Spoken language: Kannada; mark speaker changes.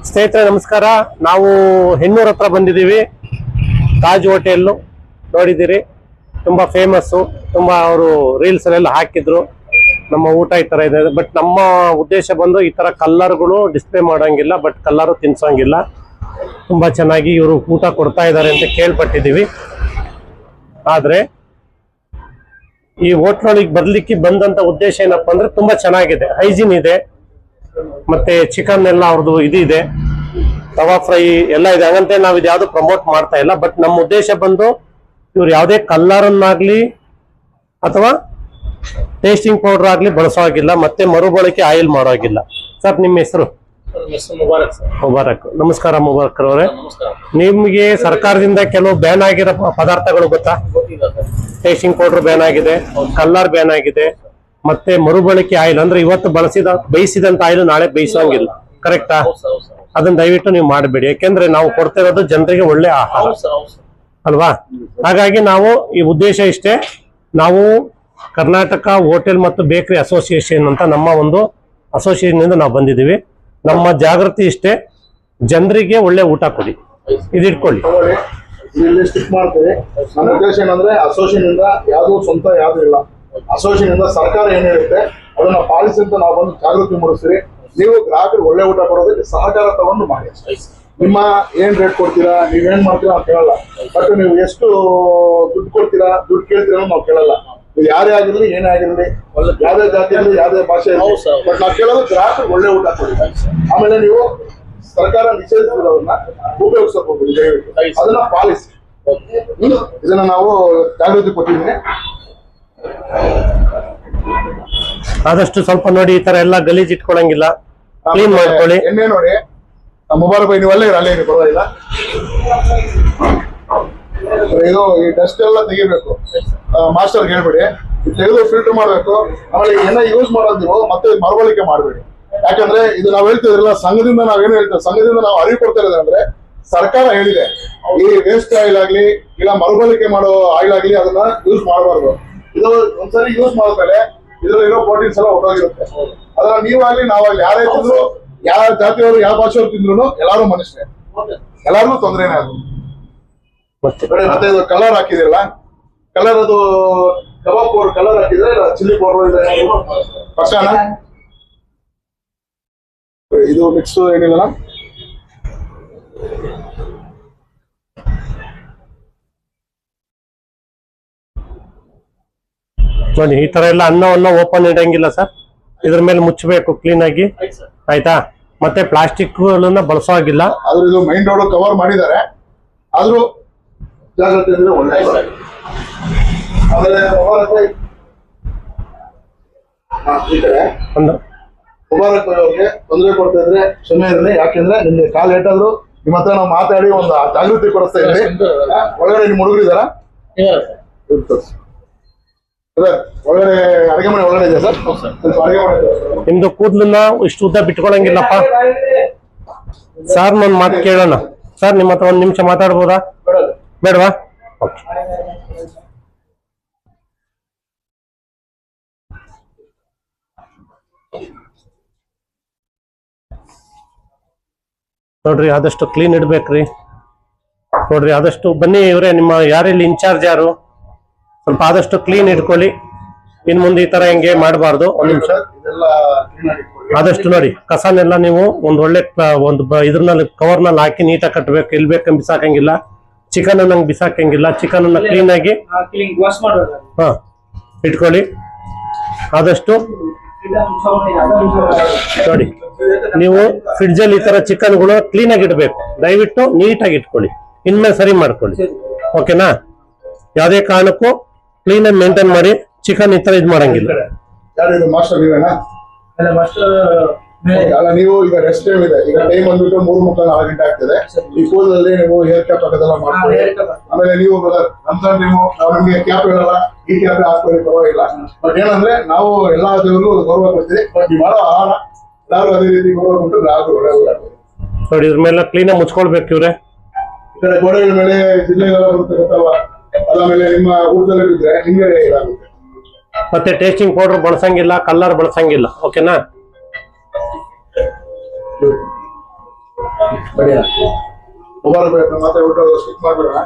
Speaker 1: ಸ್ನೇಹಿತರೆ ನಮಸ್ಕಾರ. ನಾವು ಹೆಣ್ಣೂರ ಹತ್ರ ಬಂದಿದ್ದೀವಿ. ತಾಜ್ ಹೋಟೆಲ್ ನೋಡಿದ್ದೀರಿ, ತುಂಬಾ ಫೇಮಸ್ಸು. ತುಂಬಾ ಅವರು ರೀಲ್ಸ್ ಅಲ್ಲೆಲ್ಲ ಹಾಕಿದ್ರು ನಮ್ಮ ಊಟ ಈ ತರ ಇದೆ. ಬಟ್ ನಮ್ಮ ಉದ್ದೇಶ ಬಂದು ಈ ತರ ಕಲ್ಲರ್ಗಳು ಡಿಸ್ಪ್ಲೇ ಮಾಡೋಂಗಿಲ್ಲ, ಬಟ್ ಕಲ್ಲರು ತಿನ್ಸೋಂಗಿಲ್ಲ. ತುಂಬಾ ಚೆನ್ನಾಗಿ ಇವರು ಊಟ ಕೊಡ್ತಾ ಇದ್ದಾರೆ ಅಂತ ಕೇಳ್ಪಟ್ಟಿದ್ದೀವಿ. ಆದ್ರೆ ಈ ಹೋಟ್ಲೊಳಗೆ ಬರ್ಲಿಕ್ಕೆ ಬಂದಂತ ಉದ್ದೇಶ ಏನಪ್ಪಾ ಅಂದ್ರೆ ತುಂಬಾ ಚೆನ್ನಾಗಿದೆ, ಹೈಜೀನ್ ಇದೆ, ಮತ್ತೆ ಚಿಕನ್ ಎಲ್ಲ ಅವ್ರದ್ದು ಇದೆ, ತವಾ ಫ್ರೈ ಎಲ್ಲ ಇದೆ. ಹಂಗಂತ ನಾವ್ ಇದು ಯಾವ್ದು ಪ್ರಮೋಟ್ ಮಾಡ್ತಾ ಇಲ್ಲ. ಬಟ್ ನಮ್ಮ ಉದ್ದೇಶ ಬಂದು ಇವ್ರು ಯಾವುದೇ ಕಲ್ಲರನ್ನಾಗ್ಲಿ ಅಥವಾ ಟೇಸ್ಟಿಂಗ್ ಪೌಡರ್ ಆಗ್ಲಿ ಬಳಸೋಗಿಲ್ಲ, ಮತ್ತೆ ಮರುಬಳಕೆ ಆಯಿಲ್ ಮಾಡೋಗಿಲ್ಲ. ಸರ್ ನಿಮ್ಮ ಹೆಸರು? ಮುಬಾರಕ್. ನಮಸ್ಕಾರ ಮುಬಾರಕ್ ಅವರೇ. ನಿಮ್ಗೆ ಸರ್ಕಾರದಿಂದ ಕೆಲವು ಬ್ಯಾನ್ ಆಗಿರೋ ಪದಾರ್ಥಗಳು ಗೊತ್ತಾ? ಟೇಸ್ಟಿಂಗ್ ಪೌಡರ್ ಬ್ಯಾನ್ ಆಗಿದೆ, ಕಲ್ಲರ್ ಬ್ಯಾನ್ ಆಗಿದೆ, ಮತ್ತೆ ಮರುಬಳಕೆ ಆಯಿಲ್ ಅಂದ್ರೆ ಇವತ್ತು ಬೇಯಿಸಿದಂತ ಆಯಿಲ್ ನಾಳೆ ಬೇಯಿಸೋಂಗಿಲ್ಲ. ಕರೆಕ್ಟಾ? ಅದನ್ನ ದಯವಿಟ್ಟು ನೀವು ಮಾಡಬೇಡಿ. ಯಾಕೆಂದ್ರೆ ನಾವು ಕೊಡ್ತಿರೋದು ಜನರಿಗೆ ಒಳ್ಳೆ ಆಹಾರ ಅಲ್ವಾ? ಹಾಗಾಗಿ ನಾವು ಈ ಉದ್ದೇಶ ಇಷ್ಟೇ. ನಾವು ಕರ್ನಾಟಕ ಹೋಟೆಲ್ ಮತ್ತು ಬೇಕರಿ ಅಸೋಸಿಯೇಷನ್ ಅಂತ ನಮ್ಮ ಒಂದು ಅಸೋಸಿಯೇಷನ್ ಇಂದ ನಾವು ಬಂದಿದ್ದೀವಿ. ನಮ್ಮ ಜಾಗೃತಿ ಇಷ್ಟೇ, ಜನರಿಗೆ ಒಳ್ಳೆ ಊಟ ಕೊಡಿ. ಇದಿಟ್ಕೊಳ್ಳಿ.
Speaker 2: ಇಲ್ಲಿ ಸ್ಟಿಕ್ ಮಾಡ್ತೀವಿ. ನಮ್ಮ ಉದ್ದೇಶ ಏನಂದ್ರೆ ಅಸೋಸಿಯೇಷನ್ ಇಂದ ಯಾವ್ದು ಸ್ವಂತ ಯಾವ್ದು ಇಲ್ಲ. ಅಸೋಸಿಯೇಷನ್ ಇಂದ ಸರ್ಕಾರ ಏನ್ ಹೇಳುತ್ತೆ ಅದನ್ನ ಪಾಲಿಸಿ ಅಂತ ನಾವು ಬಂದು ಜಾಗೃತಿ ಮೂಡಿಸ್ತೀವಿ. ನೀವು ಗ್ರಾಹಕರಿಗೆ ಒಳ್ಳೆ ಊಟ ಕೊಡೋದಕ್ಕೆ ಸಹಕಾರ ತಗೊಂಡು ಮಾಡಿ. ನಿಮ್ಮ ಏನ್ ರೇಟ್ ಕೊಡ್ತೀರಾ, ನೀವೇನ್ ಮಾಡ್ತೀರಾ ಅಂತ ಕೇಳಲ್ಲ. ಬಟ್ ನೀವು ಎಷ್ಟು ದುಡ್ಡು ಕೊಡ್ತೀರಾ, ದುಡ್ಡು ಕೇಳ್ತೀರಾ ನಾವು ಕೇಳಲ್ಲ. ನೀವು ಯಾರೇ ಆಗಿರ್ಲಿ, ಏನೇ ಆಗಿರ್ಲಿ, ಯಾವ್ದೇ ಜಾತಿ ಇರಲಿ, ಯಾವ್ದೇ ಭಾಷೆ ಇರಲಿ, ಬಟ್ ನಾವು ಕೇಳೋದು ಗ್ರಾಹಕರಿಗೆ ಒಳ್ಳೆ ಊಟ ಕೊಡಿ. ಆಮೇಲೆ ನೀವು ಸರ್ಕಾರ ನಿಷೇಧಿಸಿರೋದನ್ನ ಉಪಯೋಗಿಸಕ್ ಹೋಗ್ಬೋದು, ದಯವಿಟ್ಟು ಅದನ್ನ ಪಾಲಿಸಿ. ಇದನ್ನ ನಾವು ಜಾಗೃತಿ ಕೊಟ್ಟಿದ್ದೀನಿ.
Speaker 1: ಆದಷ್ಟು ಸ್ವಲ್ಪ ನೋಡಿ, ಈ ತರ ಎಲ್ಲ ಗಲೀಜ್ ಇಟ್ಕೊಳಂಗಿಲ್ಲ, ಕ್ಲೀನ್ ಮಾಡ್ಕೊಳ್ಳಿ.
Speaker 2: ಎಣ್ಣೆ ನೋಡಿ, ಮುಬಾರಕ್ ಬೈ ನೀವಲ್ಲೇ ಅಲ್ಲೇ ಬರೋದಿಲ್ಲ. ಇದು ಈ ಡಸ್ಟ್ ಎಲ್ಲ ತೆಗಿಬೇಕು. ಮಾಸ್ಟರ್ ಹೇಳ್ಬೇಡಿ, ತೆಗೆದು ಫಿಲ್ಟರ್ ಮಾಡ್ಬೇಕು. ಆಮೇಲೆ ಎಣ್ಣೆ ಯೂಸ್ ಮಾಡೋದು ನೀವು ಮತ್ತೆ ಮರುಬಳಕೆ ಮಾಡಬೇಡಿ. ಯಾಕಂದ್ರೆ ಇದು ನಾವ್ ಹೇಳ್ತಿದ್ರಲ್ಲ, ಸಂಘದಿಂದ ನಾವೇನು ಹೇಳ್ತೇವೆ, ಸಂಘದಿಂದ ನಾವು ಅರಿವು ಕೊಡ್ತಾ ಇರೋದಂದ್ರೆ ಸರ್ಕಾರ ಹೇಳಿದೆ ಈ ವೇಸ್ಟ್ ಆಯಿಲ್ ಆಗ್ಲಿ ಇಲ್ಲ ಮರುಬಳಕೆ ಮಾಡೋ ಆಯಿಲ್ ಆಗ್ಲಿ ಅದನ್ನ ಯೂಸ್ ಮಾಡಬಾರ್ದು. ಇದು ಒಂದ್ಸರಿ ಯೂಸ್ ಮಾಡಿದ್ಮೇಲೆ ಇದ್ರಲ್ಲಿರೋ ಪ್ರೋಟೀನ್ಸ್ ಎಲ್ಲ ಹೊರಗಿರುತ್ತೆ. ಅದನ್ನ ನೀವಾಗ್ಲಿ ನಾವಾಗ್ಲಿ ಯಾರೇ ತಿಂದ್ರು, ಯಾವ ಜಾತಿಯವರು ಯಾವ ಭಾಷೆಯವರು ತಿಂದ್ರು ಎಲ್ಲಾರು ಮನುಷ್ಯರೇ, ಎಲ್ಲಾರ್ಗು ತೊಂದರೆನೇ ಅದು. ಮತ್ತೆ ಇದು ಕಲರ್ ಹಾಕಿದಿರಲ್ಲ, ಕಲರ್ ಅದು ಕಬಾಬ್ ಪೌಡರ್ ಕಲರ್ ಹಾಕಿದ್ರೆ ಚಿಲ್ಲಿ ಪೌಡರ್ ಇದೆ ಪಕ್ಷಾನ. ಇದು ಮಿಕ್ಸ್ ಏನಿಲ್ಲ
Speaker 1: ನೋಡಿ. ಈ ತರ ಎಲ್ಲ ಅನ್ನವನ್ನ ಓಪನ್ ಇಡಂಗಿಲ್ಲ ಸರ್, ಇದ್ರ ಮೇಲೆ ಮುಚ್ಚಬೇಕು ಕ್ಲೀನ್ ಆಗಿ, ಆಯ್ತಾ? ಮತ್ತೆ ಪ್ಲಾಸ್ಟಿಕ್ ಬಳಸೋ ಆಗಿಲ್ಲ.
Speaker 2: ಆದ್ರೂ ಇದು ಮೈನ್ ರೋಡ್ ಕವರ್ ಮಾಡಿದ್ದಾರೆ, ಆದ್ರೂ ಜಾಗ್ರತೆ ಇದ್ರೆ ಒಳ್ಳೆ. ಆಮೇಲೆ ಮುಬಾರಕ್ ಅವ್ರಿಗೆ ತೊಂದರೆ ಕೊಡ್ತಾ ಇದ್ರೆ ಕ್ಷಮೆ ಇರಲಿ. ಯಾಕೆಂದ್ರೆ ನಿಮ್ಗೆ ಕಾಲ್ ಏಟಾದ್ರು ನಿಮ್ಮ ಹತ್ರ ನಾವು ಮಾತಾಡಿ ಒಂದು ಜಾಗೃತಿ ಕೊಡಿಸ್ತಾ ಇದ್ರಿ. ಒಳಗಡೆ ನಿಮ್ ಹುಡುಗರಿದಾರ? ಒಳಗಡೆ ಅಡಿಗೆ ಮನೆ ಒಳಗಡೆ ಇದೆ ಸರ್. ಅಡಿಗೆ ಮನೆ
Speaker 1: ನಿಮ್ದು ಕೂದಲನ್ನ ಇಷ್ಟು ಉದ್ದ ಬಿಟ್ಕೊಳಂಗಿಲ್ಲಪ್ಪ ಸರ್. ನನ್ನ ಮಾತು ಕೇಳೋಣ ಸರ್, ನಿಮ್ಮ ಹತ್ರ 1 ನಿಮಿಷ ಮಾತಾಡ್ಬೋದಾ? ಬೇಡವಾ? ನೋಡ್ರಿ, ಆದಷ್ಟು ಕ್ಲೀನ್ ಇಡ್ಬೇಕ್ರಿ. ನೋಡ್ರಿ, ಆದಷ್ಟು ಬನ್ನಿ. ಇವ್ರೆ ನಿಮ್ಮ ಯಾರಿಲ್ಲಿ ಇನ್ಚಾರ್ಜ್ ಯಾರು? ಸ್ವಲ್ಪ ಆದಷ್ಟು ಕ್ಲೀನ್ ಇಟ್ಕೊಳ್ಳಿ. ಇನ್ ಮುಂದೆ ಈ ತರ ಹೆಂಗೆ ಮಾಡಬಾರ್ದು. 1 ನಿಮಿಷ ಆದಷ್ಟು ನೋಡಿ, ಕಸನೆಲ್ಲ ನೀವು ಒಂದ್ ಒಳ್ಳೆ ಇದ್ರಲ್ಲಿ ಕವರ್ನಲ್ಲಿ ಹಾಕಿ ನೀಟಾಗಿ ಕಟ್ಟಬೇಕು. ಇಲ್ಲಿ ಬೇಕಂಗ್ ಬಿಸಾಕಂಗಿಲ್ಲ, ಚಿಕನ್ ನಂಗೆ ಬಿಸಾಕಂಗಿಲ್ಲ. ಚಿಕನ್ ಅನ್ನ ಕ್ಲೀನ್ ಆಗಿ ಇಟ್ಕೊಳ್ಳಿ. ಆದಷ್ಟು ನೋಡಿ, ನೀವು ಫ್ರಿಡ್ಜ್ ಅಲ್ಲಿ ಈ ತರ ಚಿಕನ್ಗಳು ಕ್ಲೀನ್ ಆಗಿ ಇಡ್ಬೇಕು. ದಯವಿಟ್ಟು ನೀಟಾಗಿ ಇಟ್ಕೊಳ್ಳಿ, ಇನ್ಮೇಲೆ ಸರಿ ಮಾಡ್ಕೊಳ್ಳಿ. ಓಕೆನಾ? ಯಾವುದೇ ಕಾರಣಕ್ಕೂ ಕ್ಲೀನ್ ಆಗಿ ಮೇಂಟೈನ್ ಮಾಡಿ. ಚಿಕನ್ ಈ ತರ ಇದ್ ಮಾಡಂಗಿಲ್ಲ.
Speaker 2: ಅಲ್ಲ, ನೀವು ಈಗ ರೆಸ್ಟ್ ಟೈಮ್ ಇದೆ. ಈಗ ಟೈಮ್ ಬಂದ್ಬಿಟ್ಟು 3:45 ಗಂಟೆ ಆಗ್ತದೆ. ಈ ಕೂದಲಲ್ಲಿ ನೀವು ಹೇರ್ ಕ್ಯಾಪ್ ಹಾಕೋದೆಲ್ಲ ಮಾಡ್ಕೊಳ್ಳಿ. ಆಮೇಲೆ ನೀವು ರಂಜಾನ್ ನೀವು ನಮಗೆ ಕ್ಯಾಪ್ ಇರಲ್ಲ, ಈ ಕ್ಯಾಪ್ ಹಾಕೊಳ್ಳಿ, ಪರವಾಗಿಲ್ಲ. ಬಟ್ ಏನಂದ್ರೆ ನಾವು ಎಲ್ಲಾ ದೇವರಿಗೂ ಗೌರವ ಕೊಡ್ತೀವಿ. ಬಟ್ ನೀವು ಮಾಡೋ ಆಹಾರ ಎಲ್ಲಾರು ಅದೇ ರೀತಿ ಗೌರವ ಕೊಟ್ಟು ಗ್ರಾಹಕರು ಒಳ್ಳೆ ಊಟ
Speaker 1: ನೋಡಿ. ಇದ್ರ ಮೇಲೆ ಕ್ಲೀನ್ ಆಗಿ ಮುಚ್ಕೊಳ್ಬೇಕು. ಇವ್ರೆ
Speaker 2: ಈ ಕಡೆ ಗೋಡೆಗಳ ಮೇಲೆ ಜಿಲ್ಲೆಗಳ ಬರುತ್ತೆ ಗೊತ್ತಲ್ವಾ, ಅದಾದ್ಮೇಲೆ ನಿಮ್ಮ ಊಟದಲ್ಲಿ ಬಿದ್ದರೆ ನಿಮ್ಗೆ ಇದಾಗುತ್ತೆ.
Speaker 1: ಮತ್ತೆ ಟೇಸ್ಟಿಂಗ್ ಪೌಡರ್ ಬಳಸಂಗಿಲ್ಲ, ಕಲರ್ ಬಳಸಂಗಿಲ್ಲ. ಓಕೆನಾ?
Speaker 2: ಬಡಿಯ ಮುಬಾರಕ್ ಬೇಕು ಮಾತಾಡ್ಬಿಟ್ಟು ಸ್ಟಿಕ್ ಮಾಡ್ಬಿಡೋಣ